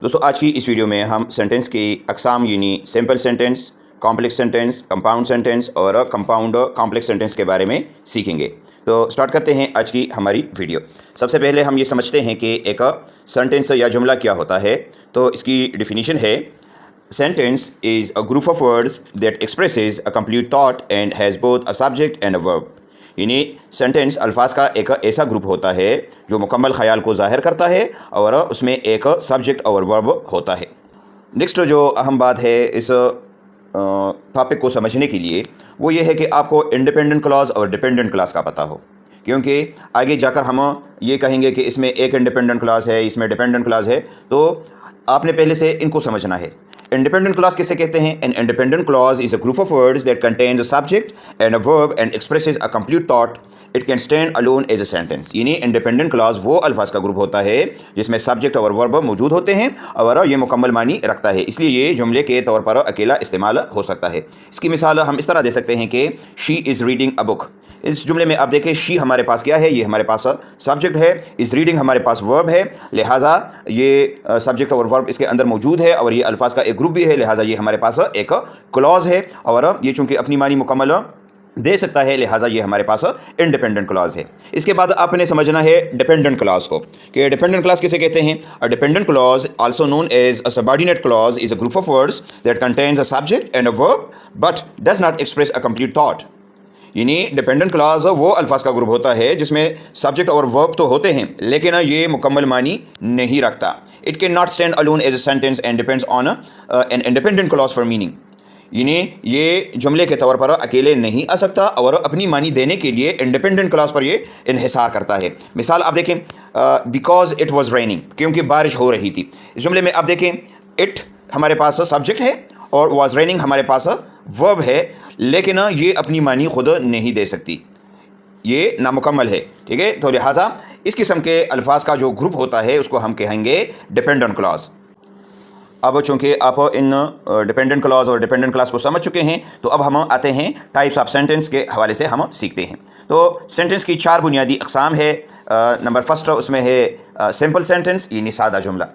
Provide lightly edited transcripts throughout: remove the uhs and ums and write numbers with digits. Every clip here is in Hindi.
दोस्तों आज की इस वीडियो में हम सेंटेंस की अक़साम यानी simple sentence, complex sentence, compound sentence और कंपाउंड कॉम्प्लेक्स सेंटेंस के बारे में सीखेंगे। तो स्टार्ट करते हैं आज की हमारी वीडियो। सबसे पहले हम ये समझते हैं कि एक सेंटेंस या जुमला क्या होता है। तो इसकी डिफिनीशन है, sentence is a group of words that expresses a complete thought and has both a subject and a verb. यानी सेंटेंस अल्फाज का एक ऐसा ग्रुप होता है जो मुकम्मल ख्याल को ज़ाहिर करता है और उसमें एक सब्जेक्ट और वर्ब होता है। नेक्स्ट जो अहम बात है इस टॉपिक को समझने के लिए वो ये है कि आपको इंडिपेंडेंट क्लॉज और डिपेंडेंट क्लॉज का पता हो, क्योंकि आगे जाकर हम ये कहेंगे कि इसमें एक इंडिपेंडेंट क्लॉज है, इसमें डिपेंडेंट क्लॉज है, तो आपने पहले से इनको समझना है। इंडिपेंडेंट क्लॉज किसे कहते हैं? An independent clause is a group of words that contains a subject and a verb and expresses a complete thought. It can stand alone as a sentence. यानी इंडिपेंडेंट क्लॉज वो अल्फाज का ग्रुप होता है जिसमें सब्जेक्ट और वर्ब मौजूद होते हैं और ये मुकम्मल मानी रखता है, इसलिए ये जुमले के तौर पर अकेला इस्तेमाल हो सकता है। इसकी मिसाल हम इस तरह दे सकते हैं कि she is reading a book. इस जुमले में आप देखें, शी हमारे पास क्या है? ये हमारे पास सब्जेक्ट है, इज़ रीडिंग हमारे पास वर्ब है, लिहाजा ये सब्जेक्ट और वर्ब इसके अंदर मौजूद है और ये अल्फाज का एक ग्रुप भी है, लिहाजा ये हमारे पास एक क्लॉज है और ये चूँकि अपनी मानी मुकम्मल दे सकता है, लिहाजा ये हमारे पास इंडिपेंडेंट क्लॉज है। इसके बाद आपने समझना है डिपेंडेंट क्लॉज को, कि डिपेंडेंट क्लॉज किसे कहते हैं। A dependent clause also known as a subordinate clause is a group of words that contains a subject and a verb but does not express a complete thought. यानी डिपेंडेंट क्लॉज वो अल्फाज का ग्रुप होता है जिसमें सब्जेक्ट और वर्ब तो होते हैं लेकिन ये मुकम्मल मानी नहीं रखता। It can not stand alone as a sentence and depends on an independent clause for meaning. यानी ये जुमले के तौर पर अकेले नहीं आ सकता और अपनी मानी देने के लिए इंडिपेंडेंट क्लॉज पर ये इन्हिसार करता है। मिसाल आप देखें, बिकॉज इट वॉज रेनिंग, क्योंकि बारिश हो रही थी। इस जुमले में आप देखें, इट हमारे पास सब्जेक्ट है और वॉज रेनिंग हमारे पास वर्ब है, लेकिन ये अपनी मानी खुद नहीं दे सकती, ये नामुकम्मल है। ठीक है, तो लिहाजा इस किस्म के अल्फाज का जो ग्रुप होता है उसको हम कहेंगे डिपेंडेंट क्लॉज। अब चूंकि आप इन डिपेंडेंट क्लॉज और डिपेंडेंट क्लॉज को समझ चुके हैं, तो अब हम आते हैं टाइप्स ऑफ सेंटेंस के हवाले से हम सीखते हैं। तो सेंटेंस की 4 बुनियादी अक़साम है। नंबर फर्स्ट उसमें है सिंपल सेंटेंस, यानी सादा जुमला।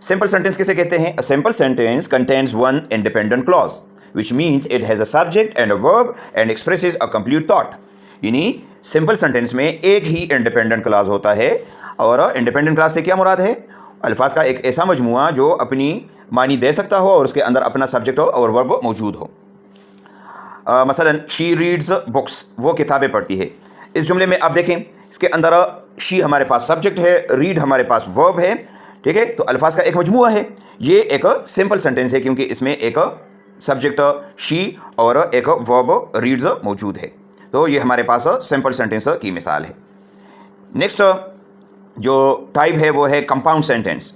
सिंपल सेंटेंस किसे कहते हैं? A simple sentence contains one independent clause which means it has a subject and a verb and expresses a complete thought। यानी सिंपल सेंटेंस में एक ही इंडिपेंडेंट क्लॉज होता है और इंडिपेंडेंट क्लॉज से क्या मुराद है? अल्फाज का एक ऐसा मजमुआ जो अपनी मानी दे सकता हो और उसके अंदर अपना सब्जेक्ट हो और वर्ब मौजूद हो। मसलन शी रीड्स बुक्स, वो किताबें पढ़ती है। इस जुमले में आप देखें, इसके अंदर शी हमारे पास सब्जेक्ट है, रीड हमारे पास वर्ब है। ठीक है, तो अल्फाज का एक मजमुआ है। ये एक सिंपल सेंटेंस है क्योंकि इसमें एक सब्जेक्ट शी और एक वर्ब रीड्स मौजूद है। तो ये हमारे पास सिंपल सेंटेंस की मिसाल है। नेक्स्ट जो टाइप है वो है कंपाउंड सेंटेंस।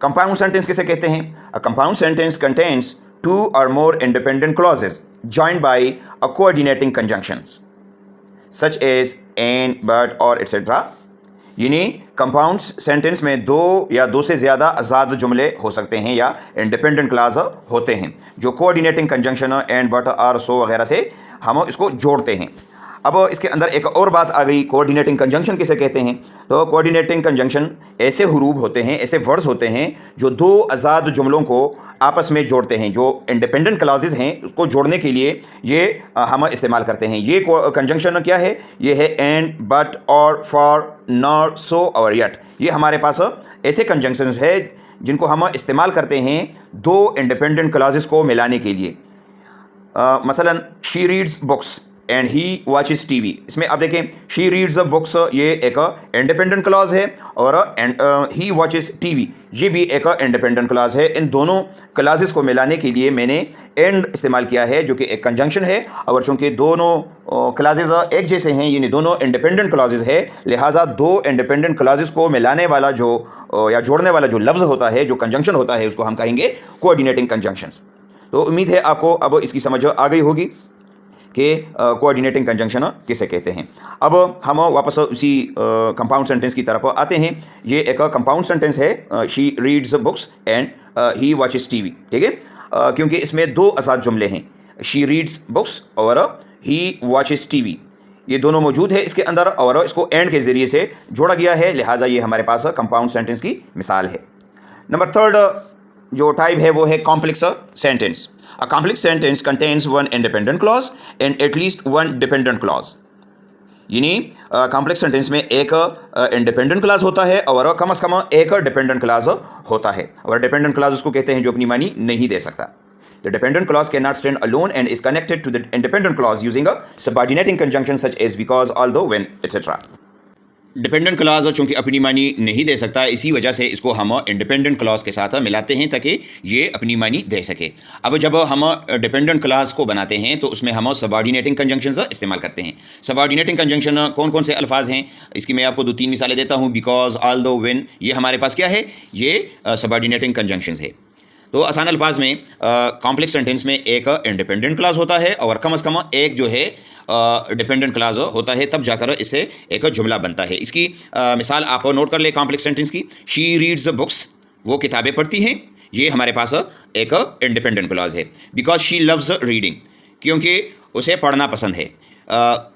कंपाउंड सेंटेंस किसे कहते हैं? A compound sentence contains 2 or more independent clauses joined by a coordinating conjunctions such as and, but or etc। यानी कंपाउंड सेंटेंस में दो या दो से ज़्यादा आज़ाद जुमले हो सकते हैं या इंडिपेंडेंट क्लॉज होते हैं जो कोऑर्डिनेटिंग कंजंक्शन एंड, बट, और, सो वगैरह से हम इसको जोड़ते हैं। अब इसके अंदर एक और बात आ गई, कोऑर्डिनेटिंग कंजंक्शन किसे कहते हैं? तो कोऑर्डिनेटिंग कंजंक्शन ऐसे हुरूफ होते हैं, ऐसे वर्ड्स होते हैं जो दो आज़ाद जुमलों को आपस में जोड़ते हैं। जो इंडिपेंडेंट क्लॉजेज हैं उसको जोड़ने के लिए ये हम इस्तेमाल करते हैं। ये कंजंक्शन क्या है? ये है एंड, बट, और, फॉर, नॉर, सो और यट। ये हमारे पास ऐसे कंजंक्शंस है जिनको हम इस्तेमाल करते हैं दो इंडिपेंडेंट क्लॉजेस को मिलाने के लिए। मसलन she reads books and he watches TV. इसमें आप देखें, शी रीड्स द बुक्स ये एक इंडिपेंडेंट क्लॉज है और ही वॉचेस टीवी ये भी एक इंडिपेंडेंट क्लॉज है। इन दोनों क्लॉजेस को मिलाने के लिए मैंने एंड इस्तेमाल किया है जो कि एक कंजंक्शन है, और चूँकि दोनों क्लॉजेस एक जैसे हैं, यानी दोनों इंडिपेंडेंट क्लॉजेस है, लिहाजा दो इंडिपेंडेंट क्लॉजेस को मिलाने वाला जो या जोड़ने वाला जो लफ्ज़ होता है, जो कंजंक्शन होता है, उसको हम कहेंगे कोऑर्डिनेटिंग कंजंक्शंस। तो उम्मीद है आपको अब इसकी समझ आ गई होगी कि कोऑर्डिनेटिंग कंजंक्शन किसे कहते हैं। अब हम वापस उसी कंपाउंड सेंटेंस की तरफ आते हैं। ये एक कंपाउंड सेंटेंस है, she reads books and he watches TV. ठीक है, क्योंकि इसमें दो आज़ाद जुमले हैं, शी रीड्स बुक्स और ही वॉचेस टीवी, ये दोनों मौजूद है इसके अंदर और इसको एंड के ज़रिए से जोड़ा गया है, लिहाजा ये हमारे पास कंपाउंड सेंटेंस की मिसाल है। नंबर थर्ड जो टाइप है वो है complex sentence. A complex sentence contains one independent clause and at least one dependent clause. यानी कॉम्प्लेक्स सेंटेंस में एक इंडिपेंडेंट क्लॉज होता है और कम से कम एक डिपेंडेंट क्लॉज होता है, और डिपेंडेंट क्लॉज उसको कहते हैं जो अपनी मानी नहीं दे सकता। The dependent clause cannot stand alone and is connected to the independent clause using a subordinating conjunction such as because, although, when, etc. Dependent clause चूंकि अपनी मानी नहीं दे सकता, इसी वजह से इसको हम इंडिपेंडेंट क्लॉज के साथ मिलाते हैं ताकि ये अपनी मानी दे सके। अब जब हम डिपेंडेंट क्लॉज को बनाते हैं तो उसमें हम सबऑर्डिनेटिंग कंजंक्शंस इस्तेमाल करते हैं। सबऑर्डिनेटिंग कंजंक्शन कौन कौन से अल्फाज हैं, इसकी मैं आपको 2-3 मिसालें देता हूँ। बिकॉज, ऑल्दो, व्हेन, ये हमारे पास क्या है, ये सबऑर्डिनेटिंग कंजंक्शंस है। तो आसान अल्फाज में कॉम्प्लेक्स सेंटेंस में एक इंडिपेंडेंट क्लॉज होता है और कम से कम एक जो है डिपेंडेंट क्लॉज होता है, तब जाकर इससे एक जुमला बनता है। इसकी मिसाल आप नोट कर ले कॉम्प्लेक्स सेंटेंस की। शी रीड्स बुक्स, वो किताबें पढ़ती हैं, ये हमारे पास एक इंडिपेंडेंट क्लॉज है। बिकॉज शी लव्स रीडिंग, क्योंकि उसे पढ़ना पसंद है।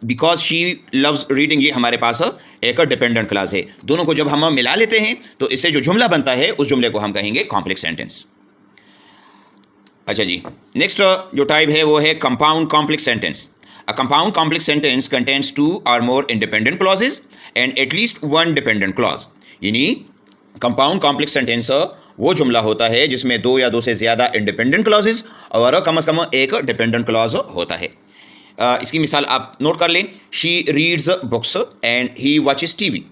बिकॉज शी लव्स रीडिंग, ये हमारे पास एक डिपेंडेंट क्लॉज है। दोनों को जब हम मिला लेते हैं तो इससे जो जुमला बनता है उस जुमले को हम कहेंगे कॉम्प्लेक्स सेंटेंस। अच्छा जी, नेक्स्ट जो टाइप है वो है compound complex sentence. A compound complex sentence contains 2 और more independent clauses and at least one dependent clause. यानी कंपाउंड कॉम्प्लेक्स सेंटेंस वो जुमला होता है जिसमें 2 या 2 से ज़्यादा इंडिपेंडेंट क्लॉजेज और कम से कम एक डिपेंडेंट क्लॉज होता है। इसकी मिसाल आप नोट कर लें। She reads books and he watches TV.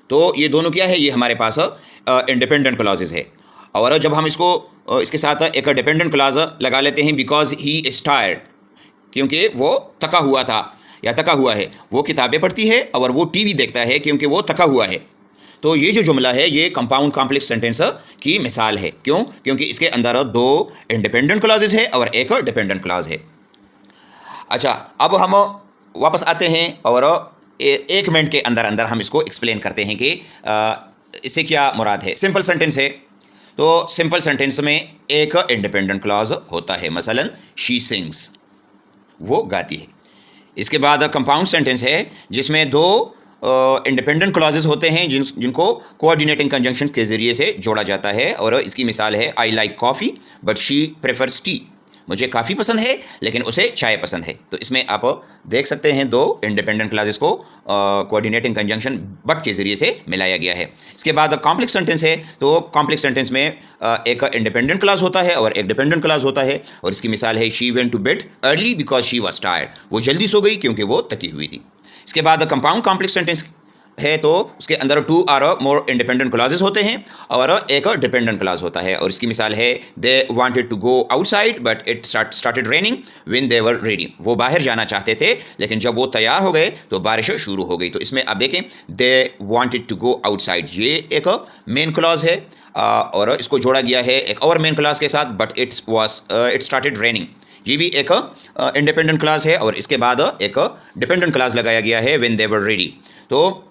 तो ये दोनों क्या है, ये हमारे पास इंडिपेंडेंट क्लॉजेज है। और जब हम इसके साथ एक डिपेंडेंट क्लॉज लगा लेते हैं, बिकॉज ही इज टायर्ड, क्योंकि वो थका हुआ था या थका हुआ है। वो किताबें पढ़ती है और वो टीवी देखता है क्योंकि वो थका हुआ है। तो ये जो जुमला है ये कंपाउंड कॉम्प्लेक्स सेंटेंस की मिसाल है। क्यों? क्योंकि इसके अंदर 2 इंडिपेंडेंट क्लॉजेज है और एक डिपेंडेंट क्लॉज है। अच्छा, अब हम वापस आते हैं और 1 मिनट के अंदर अंदर हम इसको एक्सप्लेन करते हैं कि इससे क्या मुराद है। सिंपल सेंटेंस है, तो सिंपल सेंटेंस में एक इंडिपेंडेंट क्लॉज होता है। मसलन शी सिंग्स, वो गाती है। इसके बाद कंपाउंड सेंटेंस है जिसमें 2 इंडिपेंडेंट क्लॉजेज होते हैं जिनको कोऑर्डिनेटिंग कंजंक्शन के ज़रिए से जोड़ा जाता है। और इसकी मिसाल है I like coffee but she prefers T. मुझे काफ़ी पसंद है लेकिन उसे चाय पसंद है। तो इसमें आप देख सकते हैं 2 इंडिपेंडेंट क्लॉजेस को कोऑर्डिनेटिंग कंजंक्शन बट के ज़रिए से मिलाया गया है। इसके बाद कॉम्प्लेक्स सेंटेंस है, तो कॉम्प्लेक्स सेंटेंस में एक इंडिपेंडेंट क्लॉज होता है और एक डिपेंडेंट क्लॉज होता है। और इसकी मिसाल है she went to bed early because she was tired. वो जल्दी सो गई क्योंकि वो थकी हुई थी। इसके बाद कंपाउंड कॉम्प्लेक्स सेंटेंस है, तो उसके अंदर 2 और मोर इंडिपेंडेंट क्लॉजेस होते हैं और एक डिपेंडेंट क्लॉज होता है। और इसकी मिसाल है they wanted to go outside but it started raining when they were ready. वो बाहर जाना चाहते थे लेकिन जब वो तैयार हो गए तो बारिश शुरू हो गई। तो इसमें आप देखें they wanted to go outside, ये एक मेन क्लॉज है और इसको जोड़ा गया है एक और मेन क्लॉज के साथ, बट इट स्टार्टेड रेनिंग, ये भी एक इंडिपेंडेंट क्लॉज है। और इसके बाद एक डिपेंडेंट क्लॉज लगाया गया है व्हेन दे वर रेडी। तो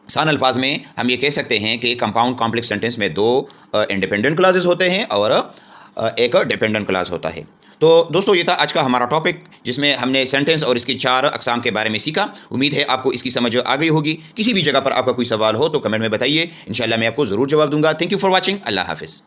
आसान अल्फाज में हम ये कह सकते हैं कि कंपाउंड कॉम्प्लेक्स सेंटेंस में 2 इंडिपेंडेंट क्लॉजेस होते हैं और एक डिपेंडेंट क्लॉज होता है। तो दोस्तों, ये था आज का हमारा टॉपिक जिसमें हमने सेंटेंस और इसकी 4 अक़साम के बारे में सीखा। उम्मीद है आपको इसकी समझ आ गई होगी। किसी भी जगह पर आपका कोई सवाल हो तो कमेंट में बताइए, इंशाल्लाह मैं आपको ज़रूर जवाब दूंगा। Thank you for watching. अल्लाह हाफ़िज़।